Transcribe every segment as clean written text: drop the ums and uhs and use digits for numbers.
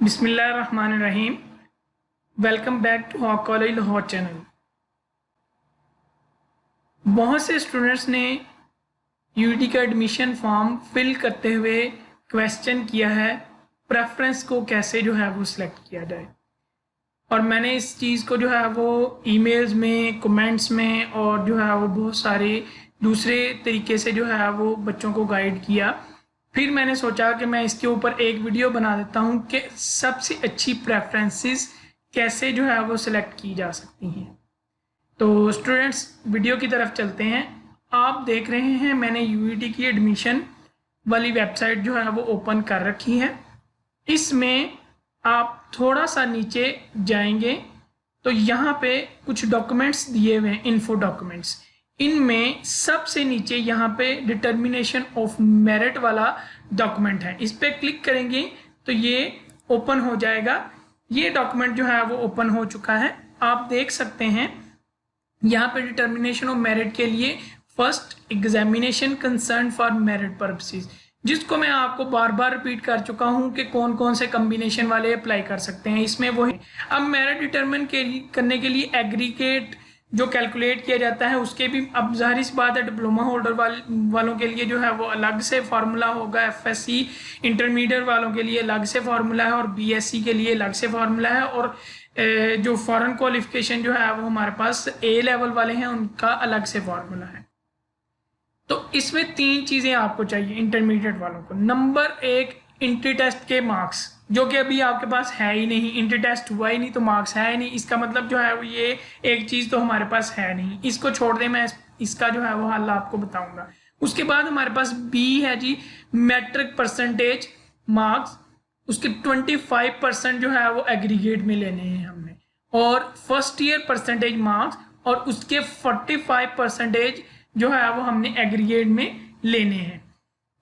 बिस्मिल्लाहिर्रहमानिर्रहीम। Welcome back to our college Lahore channel. बहुत से स्टूडेंट्स ने यूटी का एडमिशन फॉर्म फिल करते हुए क्वेश्चन किया है प्रेफरेंस को कैसे जो है वो सिलेक्ट किया जाए, और मैंने इस चीज़ को जो है वो ईमेल्स में, कमेंट्स में और जो है वो बहुत सारे दूसरे तरीके से जो है वो बच्चों को गाइड किया। फिर मैंने सोचा कि मैं इसके ऊपर एक वीडियो बना देता हूँ कि सबसे अच्छी प्रेफरेंसेस कैसे जो है वो सिलेक्ट की जा सकती हैं। तो स्टूडेंट्स, वीडियो की तरफ चलते हैं। आप देख रहे हैं मैंने यूईटी की एडमिशन वाली वेबसाइट जो है वो ओपन कर रखी है। इसमें आप थोड़ा सा नीचे जाएंगे तो यहाँ पे कुछ डॉक्यूमेंट्स दिए हुए हैं, इन्फो डॉक्यूमेंट्स। इनमें सबसे नीचे यहाँ पे डिटर्मिनेशन ऑफ मेरिट वाला डॉक्यूमेंट है, इस पर क्लिक करेंगे तो ये ओपन हो जाएगा। ये डॉक्यूमेंट जो है वो ओपन हो चुका है। आप देख सकते हैं यहाँ पे डिटर्मिनेशन ऑफ मेरिट के लिए first examination concern for merit purposes, जिसको मैं आपको बार बार रिपीट कर चुका हूँ कि कौन कौन से कम्बिनेशन वाले अप्लाई कर सकते हैं। इसमें वो है, अब मेरिट डिटरमिन करने के लिए एग्रीगेट जो कैलकुलेट किया जाता है उसके भी, अब जाहिर सी बात है डिप्लोमा होल्डर वालों के लिए जो है वो अलग से फार्मूला होगा, एफएससी इंटरमीडिएट वालों के लिए अलग से फार्मूला है और बीएससी के लिए अलग से फार्मूला है, और जो फॉरेन क्वालिफिकेशन जो है वो हमारे पास ए लेवल वाले हैं उनका अलग से फार्मूला है। तो इसमें तीन चीज़ें आपको चाहिए इंटरमीडिएट वालों को। नंबर एक, इंट्री टेस्ट के मार्क्स, जो कि अभी आपके पास है ही नहीं, इंट्री टेस्ट हुआ ही नहीं तो मार्क्स है ही नहीं, इसका मतलब जो है वो ये एक चीज़ तो हमारे पास है नहीं। इसको छोड़ दें, मैं इसका जो है वो हल आपको बताऊंगा। उसके बाद हमारे पास बी है जी, मैट्रिक परसेंटेज मार्क्स, उसके 25% जो है वो एग्रीगेट में लेने हैं हमने, और फर्स्ट ईयर परसेंटेज मार्क्स और उसके 45% जो है वो हमने एग्रीगेट में लेने हैं।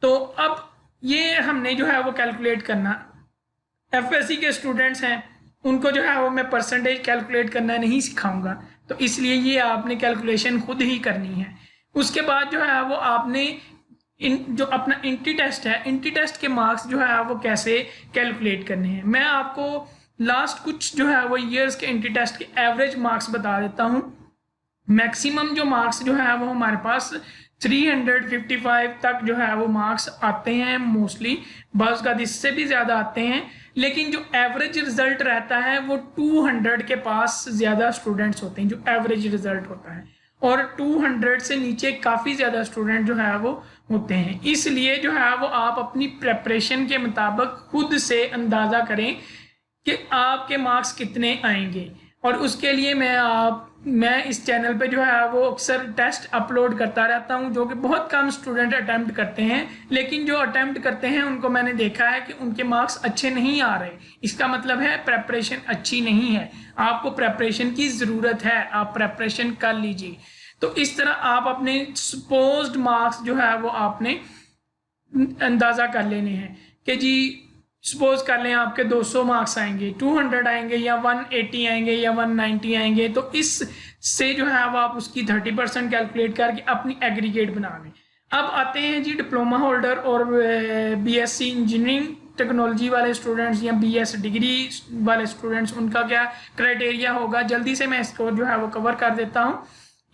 तो अब ये हमने जो है वो कैलकुलेट करना, एफएससी के स्टूडेंट्स हैं उनको जो है वो मैं परसेंटेज कैलकुलेट करना नहीं सिखाऊंगा, तो इसलिए ये आपने कैलकुलेशन खुद ही करनी है। उसके बाद जो है वो आपने जो अपना इंट्री टेस्ट है, इंट्री टेस्ट के मार्क्स जो है वो कैसे कैलकुलेट करने हैं। मैं आपको लास्ट कुछ जो है वो ईयर्स के इंट्री टेस्ट के एवरेज मार्क्स बता देता हूँ। मैक्सिमम जो मार्क्स जो है वो हमारे पास 355 तक जो है वो मार्क्स आते हैं मोस्टली, बस का इससे भी ज़्यादा आते हैं, लेकिन जो एवरेज रिजल्ट रहता है वो 200 के पास ज़्यादा स्टूडेंट्स होते हैं जो एवरेज रिजल्ट होता है, और 200 से नीचे काफ़ी ज़्यादा स्टूडेंट जो है वो होते हैं। इसलिए जो है वो आप अपनी प्रेपरेशन के मुताबिक खुद से अंदाज़ा करें कि आपके मार्क्स कितने आएंगे, और उसके लिए मैं इस चैनल पे जो है वो अक्सर टेस्ट अपलोड करता रहता हूं, जो कि बहुत कम स्टूडेंट अटेम्प्ट करते हैं, लेकिन जो अटेम्प्ट करते हैं उनको मैंने देखा है कि उनके मार्क्स अच्छे नहीं आ रहे। इसका मतलब है प्रेपरेशन अच्छी नहीं है, आपको प्रेपरेशन की ज़रूरत है, आप प्रेपरेशन कर लीजिए। तो इस तरह आप अपने सपोज्ड मार्क्स जो है वो आपने अंदाज़ा कर लेने हैं कि जी सपोज कर लें आपके 200 मार्क्स आएंगे, 200 आएंगे या 180 आएंगे या 190 आएंगे, तो इस से जो है वो आप उसकी 30% कैलकुलेट करके अपनी एग्रीगेट बना लें। अब आते हैं जी डिप्लोमा होल्डर और बीएससी इंजीनियरिंग टेक्नोलॉजी वाले स्टूडेंट्स या बीएस डिग्री वाले स्टूडेंट्स, उनका क्या क्राइटेरिया होगा। जल्दी से मैं इसको जो है वो कवर कर देता हूँ।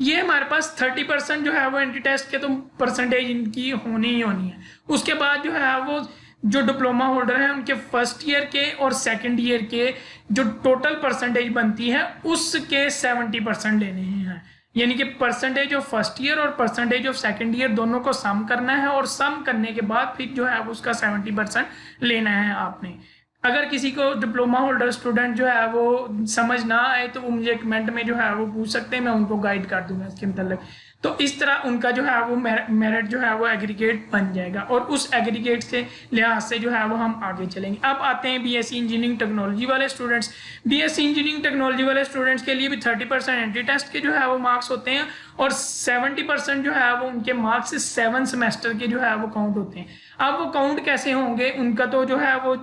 ये हमारे पास 30% जो है वो एंट्री टेस्ट के तो परसेंटेज इनकी होनी ही होनी है। उसके बाद जो है वो जो डिप्लोमा होल्डर हैं उनके फर्स्ट ईयर के और सेकंड ईयर के जो टोटल परसेंटेज बनती है उसके 70% लेने हैं, यानी कि परसेंटेज ऑफ फर्स्ट ईयर और परसेंटेज ऑफ सेकंड ईयर दोनों को सम करना है, और सम करने के बाद फिर जो है उसका 70% लेना है आपने। अगर किसी को डिप्लोमा होल्डर स्टूडेंट जो है वो समझ ना आए तो वो मुझे कमेंट में जो है वो पूछ सकते हैं, मैं उनको गाइड कर दूंगा इसके मतलब। तो इस तरह उनका जो है वो मेरिट जो है वो एग्रीगेट बन जाएगा, और उस एग्रीगेट से लिहाज से जो है वो हम आगे चलेंगे। अब आते हैं बीएससी इंजीनियरिंग टेक्नोलॉजी वाले स्टूडेंट्स। बीएससी इंजीनियरिंग टेक्नोलॉजी वाले स्टूडेंट्स के लिए भी 30% एंट्री टेस्ट के जो है वो मार्क्स होते हैं, और 70% जो है वो उनके मार्क्स 7 सेमेस्टर के जो है वो काउंट होते हैं। अब वो काउंट कैसे होंगे, उनका तो जो है वो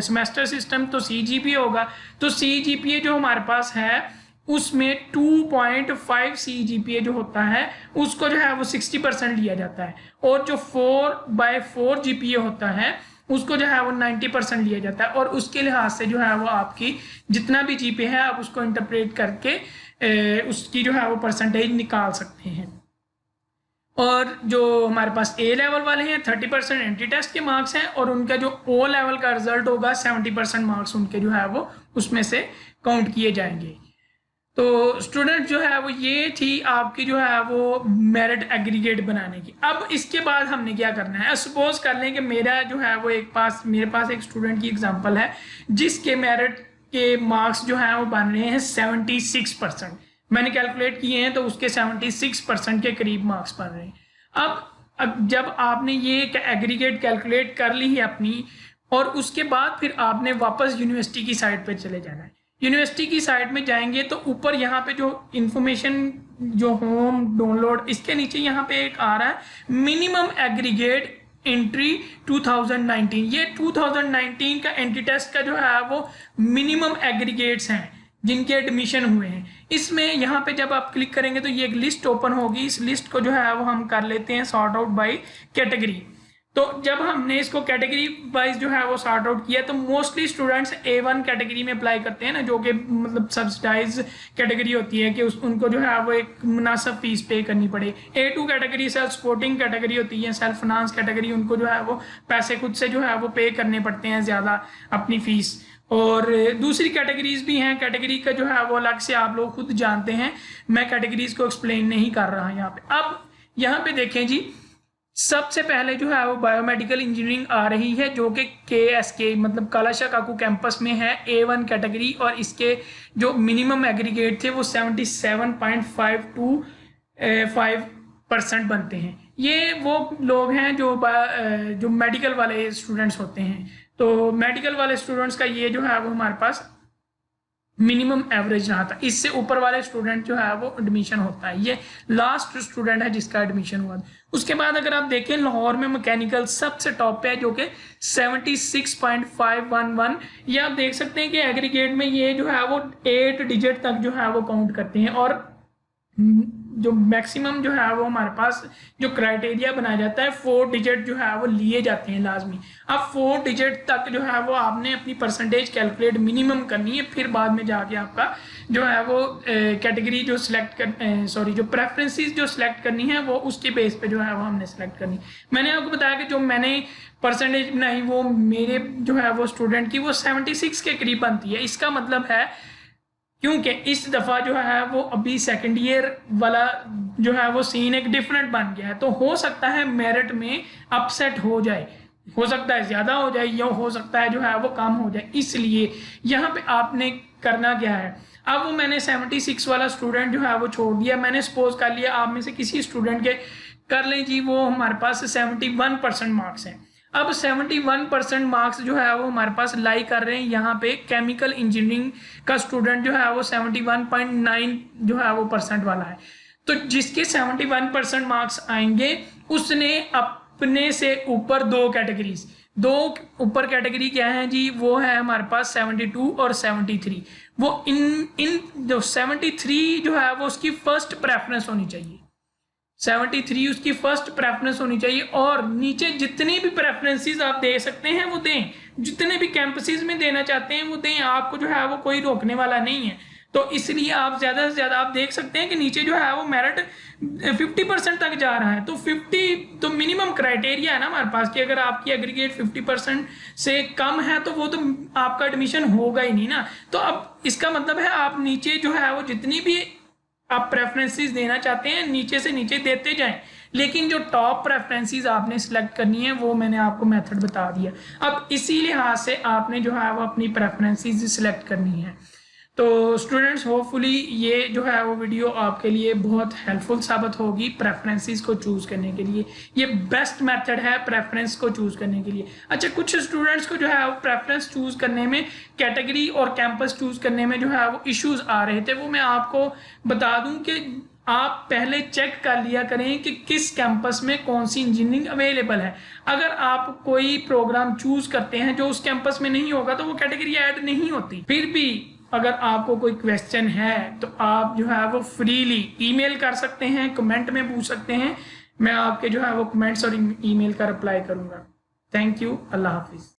सेमेस्टर सिस्टम तो CGPA होगा, तो CGPA जो हमारे पास है उसमें 2.5 CGPA जो होता है उसको जो है वो 60% लिया जाता है, और जो 4/4 GPA होता है उसको जो है वो 90% लिया जाता है, और उसके लिहाज से जो है वो आपकी जितना भी जीपीए है आप उसको इंटरप्रेट करके उसकी जो है वो परसेंटेज निकाल सकते हैं। और जो हमारे पास ए लेवल वाले हैं 30% एंट्री टेस्ट के मार्क्स हैं, और उनका जो ओ लेवल का रिजल्ट होगा 70% मार्क्स उनके जो है वो उसमें से काउंट किए जाएंगे। तो स्टूडेंट जो है वो ये थी आपकी जो है वो मेरिट एग्रीगेट बनाने की। अब इसके बाद हमने क्या करना है, सपोज कर लें कि मेरा जो है वो मेरे पास एक स्टूडेंट की एग्जांपल है जिसके मेरिट के मार्क्स जो है वो बन रहे हैं 76%। मैंने कैलकुलेट किए हैं तो उसके 76% के करीब मार्क्स बन रहे हैं। अब जब आपने ये एग्रीगेट कैलकुलेट कर ली है अपनी, और उसके बाद फिर आपने वापस यूनिवर्सिटी की साइट पे चले जाना है। यूनिवर्सिटी की साइट में जाएंगे तो ऊपर यहाँ पे जो इंफॉर्मेशन जो होम डाउनलोड, इसके नीचे यहाँ पे एक आ रहा है मिनिमम एग्रीगेट एंट्री 2019। ये 2019 का एंट्री टेस्ट का जो है वो मिनिमम एग्रीगेट्स हैं जिनके एडमिशन हुए हैं। इसमें यहाँ पे जब आप क्लिक करेंगे तो ये एक लिस्ट ओपन होगी। इस लिस्ट को जो है वो हम कर लेते हैं सॉर्ट आउट बाय कैटेगरी। तो जब हमने इसको कैटेगरी वाइज जो है वो सॉर्ट आउट किया तो मोस्टली स्टूडेंट्स A1 कैटेगरी में अप्लाई करते हैं ना, जो कि मतलब सब्सिडाइज कैटेगरी होती है कि उनको जो है वो एक मुनासिब फीस पे करनी पड़े। A2 category self supporting category होती है, सेल्फ फाइनेंस कैटेगरी, उनको जो है वो पैसे खुद से जो है वो पे करने पड़ते हैं ज़्यादा अपनी फीस। और दूसरी कैटेगरीज भी हैं, कैटेगरी का जो है वो अलग से आप लोग खुद जानते हैं, मैं कैटेगरीज को एक्सप्लेन नहीं कर रहा यहाँ पे। अब यहाँ पे देखें जी, सबसे पहले जो है वो बायोमेडिकल इंजीनियरिंग आ रही है जो कि KSK मतलब कालाशाह काकू कैंपस में है, A1 कैटेगरी, और इसके जो मिनिमम एग्रीगेट थे वो 77.525% बनते हैं। ये वो लोग हैं जो मेडिकल वाले स्टूडेंट्स होते हैं। तो मेडिकल वाले स्टूडेंट्स का ये जो है वो हमारे पास मिनिमम एवरेज रहा था। इससे ऊपर वाले स्टूडेंट जो है वो एडमिशन होता है, ये लास्ट स्टूडेंट है जिसका एडमिशन हुआ। उसके बाद अगर आप देखें लाहौर में मैकेनिकल सबसे टॉप पे है जो कि 76.511। ये आप देख सकते हैं कि एग्रीगेट में ये जो है वो 8 डिजिट तक जो है वो काउंट करते हैं, और जो मैक्सिमम जो है वो हमारे पास जो क्राइटेरिया बनाया जाता है 4 डिजिट जो है वो लिए जाते हैं लाजमी। अब 4 डिजिट तक जो है वो आपने अपनी परसेंटेज कैलकुलेट मिनिमम करनी है, फिर बाद में जाके आपका जो है वो कैटेगरी जो सिलेक्ट कर जो प्रेफरेंसेस जो सिलेक्ट करनी है वो उसके बेस पे जो है वो हमने सिलेक्ट करनी। मैंने आपको बताया कि जो मैंने परसेंटेज बनाई वो मेरे जो है वो स्टूडेंट की वो 76 के करीब बनती है। इसका मतलब है क्योंकि इस दफ़ा जो है वो अभी सेकंड ईयर वाला जो है वो सीन एक डिफरेंट बन गया है, तो हो सकता है मेरिट में अपसेट हो जाए, हो सकता है ज़्यादा हो जाए या हो सकता है जो है वो कम हो जाए। इसलिए यहाँ पे आपने करना क्या है, अब वो मैंने 76 वाला स्टूडेंट जो है वो छोड़ दिया। मैंने सपोज कर लिया आप में से किसी स्टूडेंट के कर लें जी वो हमारे पास 71% मार्क्स हैं। अब 71% मार्क्स जो है वो हमारे पास लाई कर रहे हैं यहाँ पे केमिकल इंजीनियरिंग का स्टूडेंट जो है वो 71.9 जो है वो परसेंट वाला है। तो जिसके 71% मार्क्स आएंगे उसने अपने से ऊपर दो ऊपर कैटेगरी क्या है जी, वो है हमारे पास 72 और 73। वो इन जो 73 जो है वो उसकी फर्स्ट प्रेफरेंस होनी चाहिए, 73 उसकी फर्स्ट प्रेफरेंस होनी चाहिए। और नीचे जितनी भी प्रेफरेंसेस आप दे सकते हैं वो दें, जितने भी कैंपसेस में देना चाहते हैं वो दें, आपको जो है वो कोई रोकने वाला नहीं है। तो इसलिए आप ज़्यादा से ज़्यादा आप देख सकते हैं कि नीचे जो है वो मेरिट 50% तक जा रहा है। तो 50 तो मिनिमम क्राइटेरिया है ना हमारे पास कि अगर आपकी एग्रीगेट 50% से कम है तो वो तो आपका एडमिशन होगा ही नहीं ना। तो अब इसका मतलब है आप नीचे जो है वो जितनी भी आप प्रेफरेंसेस देना चाहते हैं नीचे से नीचे देते जाएं, लेकिन जो टॉप प्रेफरेंसेस आपने सिलेक्ट करनी है वो मैंने आपको मेथड बता दिया। अब इसी लिहाज से आपने जो है वो अपनी प्रेफरेंसेस सिलेक्ट करनी है। तो स्टूडेंट्स होपफुली ये जो है वो वीडियो आपके लिए बहुत हेल्पफुल साबित होगी प्रेफरेंसेस को चूज़ करने के लिए। ये बेस्ट मेथड है प्रेफरेंस को चूज़ करने के लिए। अच्छा, कुछ स्टूडेंट्स को जो है वो प्रेफरेंस चूज़ करने में, कैटेगरी और कैंपस चूज़ करने में जो है वो इश्यूज आ रहे थे, वो मैं आपको बता दूं कि आप पहले चेक कर लिया करें कि किस कैंपस में कौन सी इंजीनियरिंग अवेलेबल है। अगर आप कोई प्रोग्राम चूज़ करते हैं जो उस कैंपस में नहीं होगा तो वो कैटेगरी ऐड नहीं होती। फिर भी अगर आपको कोई क्वेश्चन है तो आप जो है वो फ्रीली ईमेल कर सकते हैं, कमेंट में पूछ सकते हैं, मैं आपके जो है वो कमेंट्स और ईमेल का रिप्लाई करूंगा। थैंक यू, अल्लाह हाफिज़।